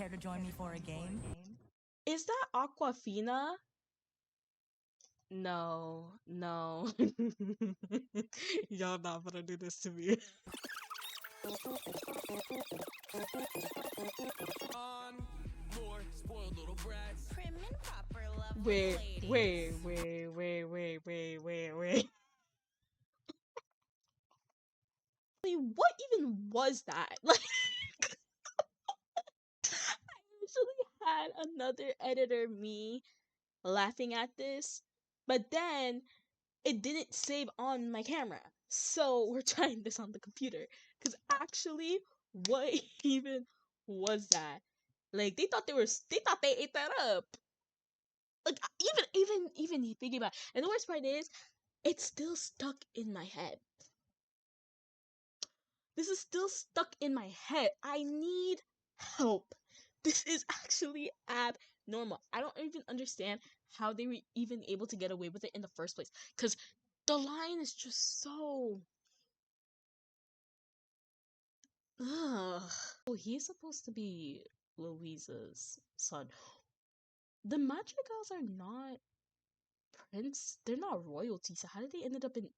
Care to join me for a game? Is that Awkwafina? No. Y'all not gonna do this to me. More spoiled little brats. Prim and proper love Wait. What even was that? Like, I actually had another editor, me, laughing at this, but then it didn't save on my camera. So we're trying this on the computer. Because actually, what even was that? Like, they thought they ate that up. Like, even thinking about it. And the worst part is, it's still stuck in my head. This is still stuck in my head. I need help. This is actually abnormal. I don't even understand how they were even able to get away with it in the first place. Because the line is just so... Ugh. Oh, he's supposed to be Louisa's son. The Madrigals are not prince. They're not royalty. So how did they end up in...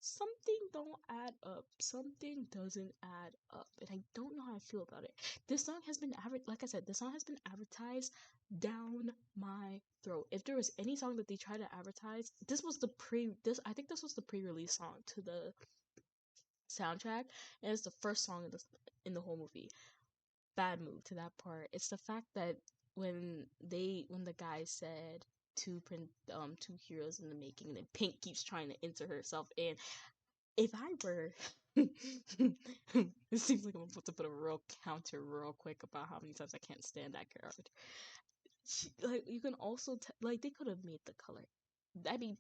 Something don't add up. Something doesn't add up. And I don't know how I feel about it. This song has been like I said, this song has been advertised down my throat. If there was any song that they tried to advertise, I think this was the pre-release song to the soundtrack, and it's the first song in the whole movie. Bad move to that part. It's the fact that when the guy said two heroes in the making, and then Pink keeps trying to enter herself in. If I were it seems like I'm about to put a real counter real quick about how many times I can't stand that character. Like, you can also like, they could have made the color, I mean,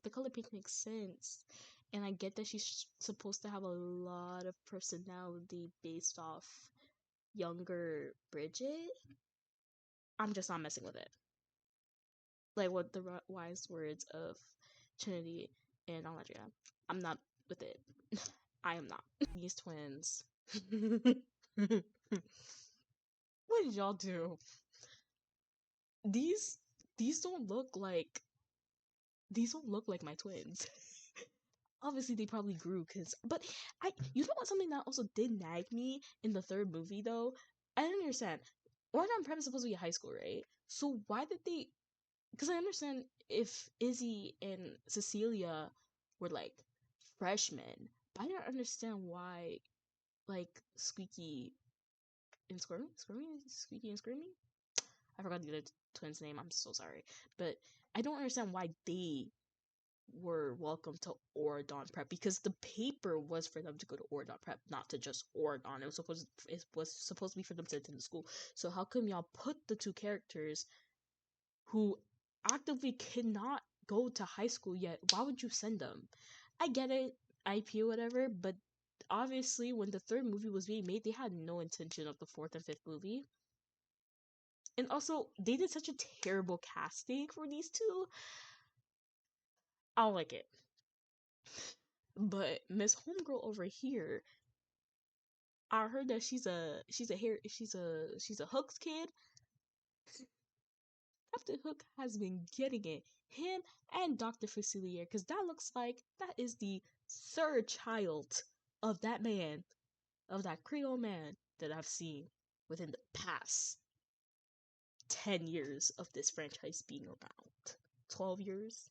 the color pink makes sense, and I get that she's supposed to have a lot of personality based off younger Bridget. I'm just not messing with it. Like, what the wise words of Trinity and 𝓁𝓉𝒶𝓄, I'm not with it. I am not. These twins. What did y'all do? These don't look like my twins. Obviously they probably grew, but you know what, something that also did nag me in the third movie though? I didn't understand. 𝓁𝓁𝒶𝓁 is supposed to be high school, right? So why did they... Because I understand if Izzy and Cecilia were like freshmen, but I don't understand why, like, Squeaky and Squirmy? Squeaky and Squirmy? I forgot the other twins' name, I'm so sorry. But I don't understand why they were welcome to Oregon Prep, because the paper was for them to go to Oregon Prep, not to just Oregon. It was supposed to be for them to attend the school. So how come y'all put the two characters who actively cannot go to high school yet? Why would you send them? I get it, IP or whatever, but obviously when the third movie was being made, they had no intention of the fourth and fifth movie. And also, they did such a terrible casting for these two. I don't like it. But Miss Homegirl over here, I heard that she's a Hook's kid. Captain Hook has been getting it. Him and Dr. Facilier, because that looks like that is the third child of that man, of that Creole man that I've seen within the past 10 years of this franchise being around. 12 years?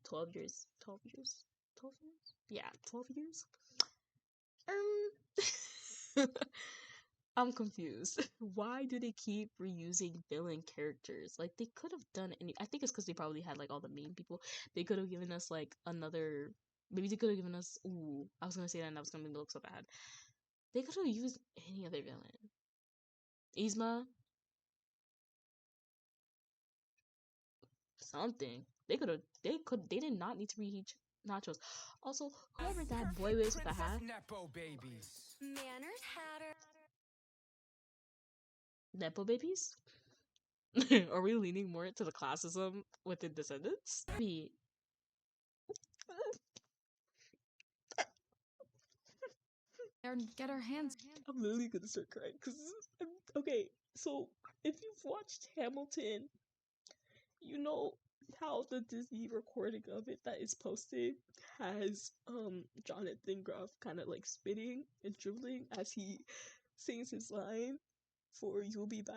12 years? 12 years? 12 years? Yeah, 12 years? I'm confused. Why do they keep reusing villain characters? Like, they could have done any... I think it's because they probably had, like, all the main people. They could have given us, like, another... Maybe they could have given us... Ooh, I was gonna say that and I was gonna make it look so bad. They could have used any other villain. 𝒔𝓊𝒾𝒹ℯ? Something. They did not need to reheat nachos. Also, whoever that boy is with the hat... Nepo babies. Manners hatter. Nepo babies? Are we leaning more into the classism within Descendants? get our hands. I'm literally gonna start crying because okay. So if you've watched Hamilton, you know how the Disney recording of it that is posted has Jonathan Groff kind of like spitting and dribbling as he sings his line for "You'll Be Back."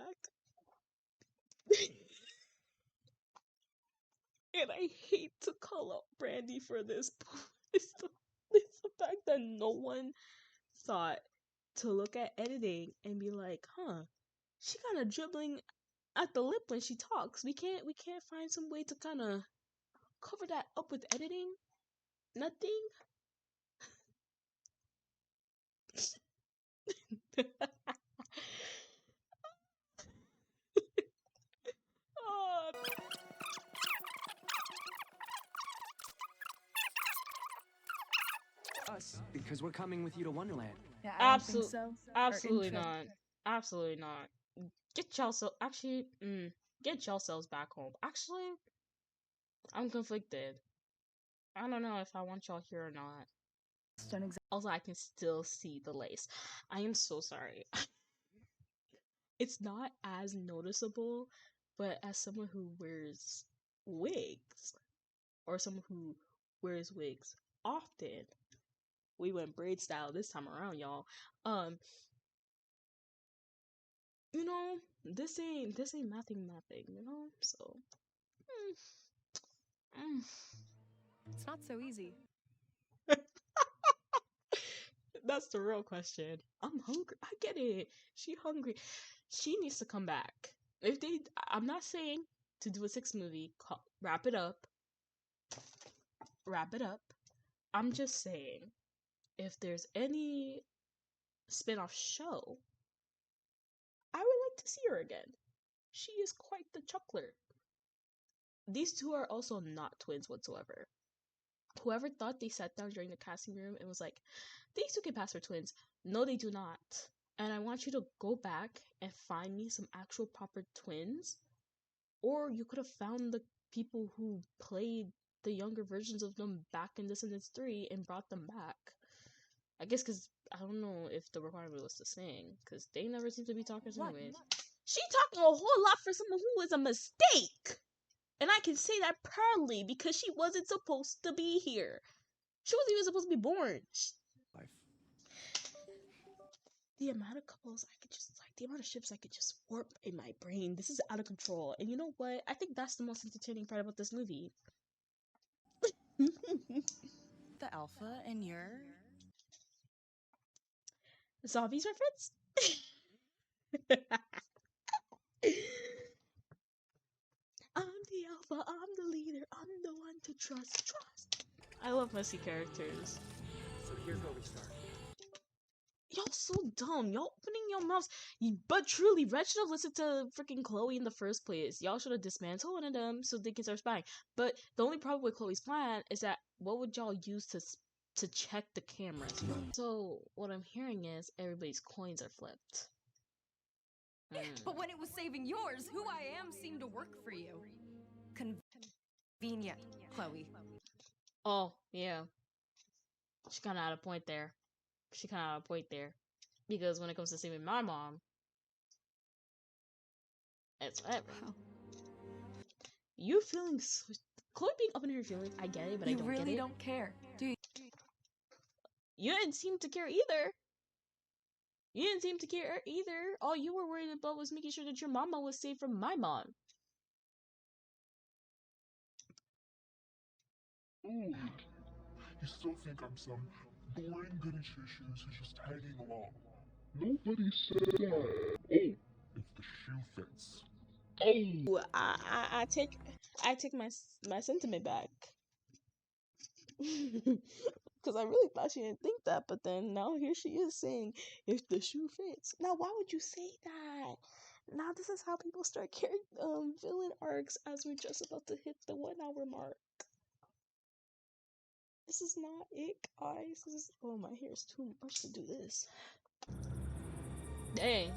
And I hate to call out Brandy for this, but it's the fact that no one thought to look at editing and be like, huh, she kind of dribbling at the lip when she talks. We can't find some way to kind of cover that up with editing. Nothing. Oh, Us, because we're coming with you to Wonderland. Yeah, I don't think absolutely, so. absolutely Or intro. not. Absolutely not. Get yourself actually. Get yourselves back home. Actually, I'm conflicted. I don't know if I want y'all here or not. Also, I can still see the lace. I am so sorry. It's not as noticeable, but as someone who wears wigs, or someone who wears wigs often, we went braid style this time around, y'all. You know, this ain't nothing, you know. So, It's not so easy. that's the real question. I'm hungry. I get it. She hungry. She needs to come back. If they, I'm not saying to do a 6 movie. Wrap it up. Wrap it up. I'm just saying, if there's any spin-off show, I would like to see her again. She is quite the chuckler. These two are also not twins whatsoever. Whoever thought they sat down during the casting room and was like, these two can pass for twins. No, they do not. And I want you to go back and find me some actual proper twins. Or you could have found the people who played the younger versions of them back in Descendants 3 and brought them back. I guess because I don't know if the requirement was to sing, because they never seem to be talkers anyways. She talking a whole lot for someone who was a mistake! And I can say that proudly because she wasn't supposed to be here. She wasn't even supposed to be born. Life. The amount of couples I could just, like, the amount of ships I could just warp in my brain. This is out of control. And you know what? I think that's the most entertaining part about this movie. The alpha and your... Zombies reference? I'm the alpha, I'm the leader, I'm the one to trust. I love messy characters. So here's where we start. Y'all so dumb. Y'all opening your mouths. But truly, Red should have listened to freaking Chloe in the first place. Y'all should have dismantled one of them so they can start spying. But the only problem with Chloe's plan is that what would y'all use to check the cameras? So what I'm hearing is everybody's coins are flipped. But when it was saving yours, who I am seemed to work for you. Convenient, Chloe. Oh, yeah. She kind of had a point there. Because when it comes to saving my mom, it's whatever. Wow. You feeling so... Chloe being up in her feelings, I get it, but I don't get it. You really don't care, do you? You didn't seem to care either. All you were worried about was making sure that your mama was safe from my mom. Ooh, you still think I'm some boring goody two-shoes who's just tagging along. Nobody said that. Oh, if the shoe fits. Oh! I take my sentiment back. Because I really thought she didn't think that, but then now here she is saying, if the shoe fits. Now, why would you say that? Now this is how people start carrying villain arcs as we're just about to hit the 1 hour mark. This is not it, guys. This is, oh, my hair is too much to do this. Dang.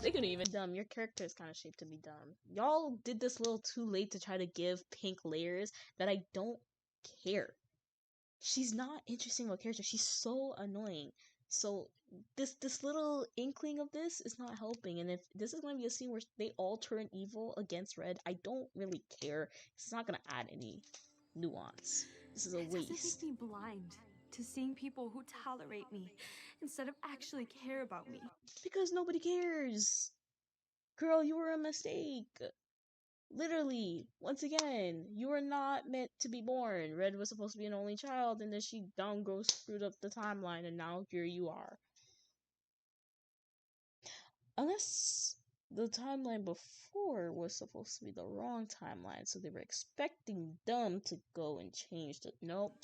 They could even dumb. Your character is kind of shaped to be dumb. Y'all did this a little too late to try to give Pink layers that I don't care. She's not interesting of a character. She's so annoying. So this little inkling of this is not helping. And if this is going to be a scene where they all turn evil against Red, I don't really care. It's not going to add any nuance. This is a It doesn't waste. make me blind to seeing people who tolerate me instead of actually care about me. Because nobody cares. Girl, you were a mistake. Literally, once again, you were not meant to be born. Red was supposed to be an only child, and then she screwed up the timeline, and now here you are. Unless the timeline before was supposed to be the wrong timeline, so they were expecting them to go and change the. Nope.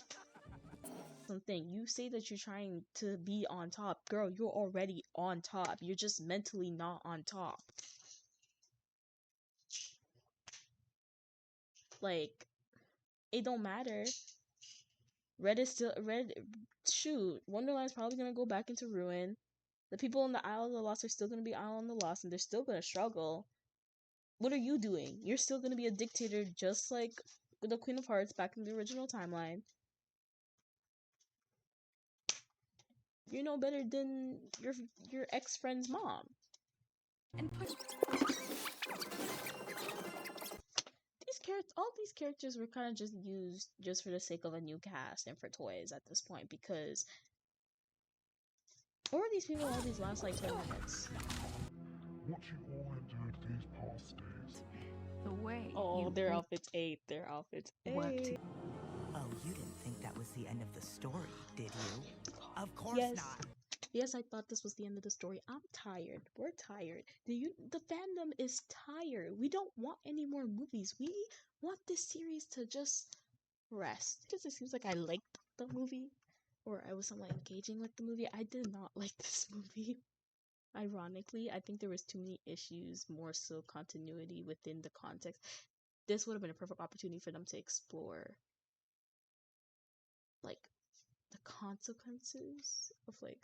Something you say that you're trying to be on top, girl, you're already on top. You're just mentally not on top. Like, it don't matter. Red. Shoot, Wonderland's probably gonna go back into ruin. The people in the Isle of the Lost are still gonna be Isle of the Lost, and they're still gonna struggle. What are you doing? You're still gonna be a dictator, just like the Queen of Hearts back in the original timeline. You're no better than your ex-friend's mom. And push. All these characters were kind of just used just for the sake of a new cast and for toys at this point, because what were these people all these last like 20 minutes? What you all endured these past days. The way. Oh, their outfits ate. Their outfits ate. Oh, you didn't think that was the end of the story, did you? Of course Yes. not. Yes, I thought this was the end of the story. I'm tired. We're tired. The fandom is tired. We don't want any more movies. We want this series to just rest. Because it seems like I liked the movie, or I was somewhat engaging with the movie. I did not like this movie. Ironically, I think there was too many issues, more so continuity within the context. This would have been a perfect opportunity for them to explore, like, the consequences of, like,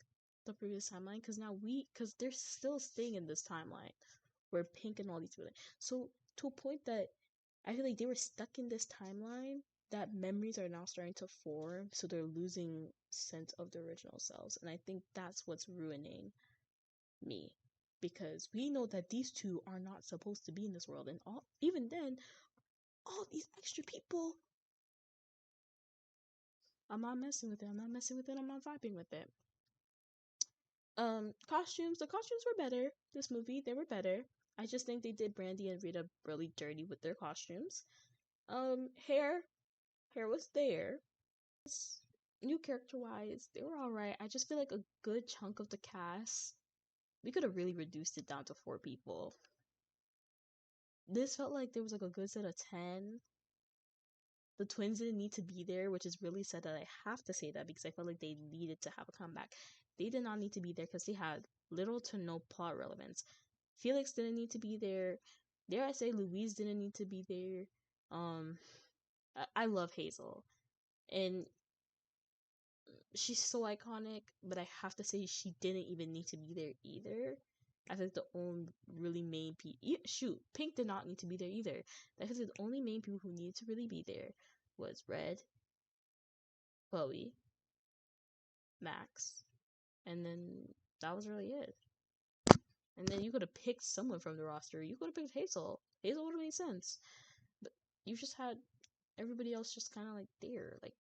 the previous timeline, because they're still staying in this timeline where Pink and all these people, so to a point that I feel like they were stuck in this timeline, that memories are now starting to form, so they're losing sense of their original selves. And I think that's what's ruining me, because we know that these two are not supposed to be in this world, and even then, all these extra people, I'm not messing with it. I'm not vibing with it. Costumes. The costumes were better this movie. They were better. I just think they did Brandy and Rita really dirty with their costumes. Hair was there. New character wise, they were alright. I just feel like a good chunk of the cast, we could have really reduced it down to 4 people. This felt like there was like a good set of 10. The twins didn't need to be there, which is really sad that I have to say that, because I felt like they needed to have a comeback. They did not need to be there because they had little to no plot relevance. Felix didn't need to be there. Dare I say, Louise didn't need to be there. I love Hazel, and she's so iconic, but I have to say she didn't even need to be there either. I think the only really main people, Pink did not need to be there either. I think the only main people who needed to really be there was Red, Chloe, Max, and then that was really it. And then you could have picked someone from the roster. You could have picked Hazel. Hazel would have made sense. But you just had everybody else just kind of like there. Like,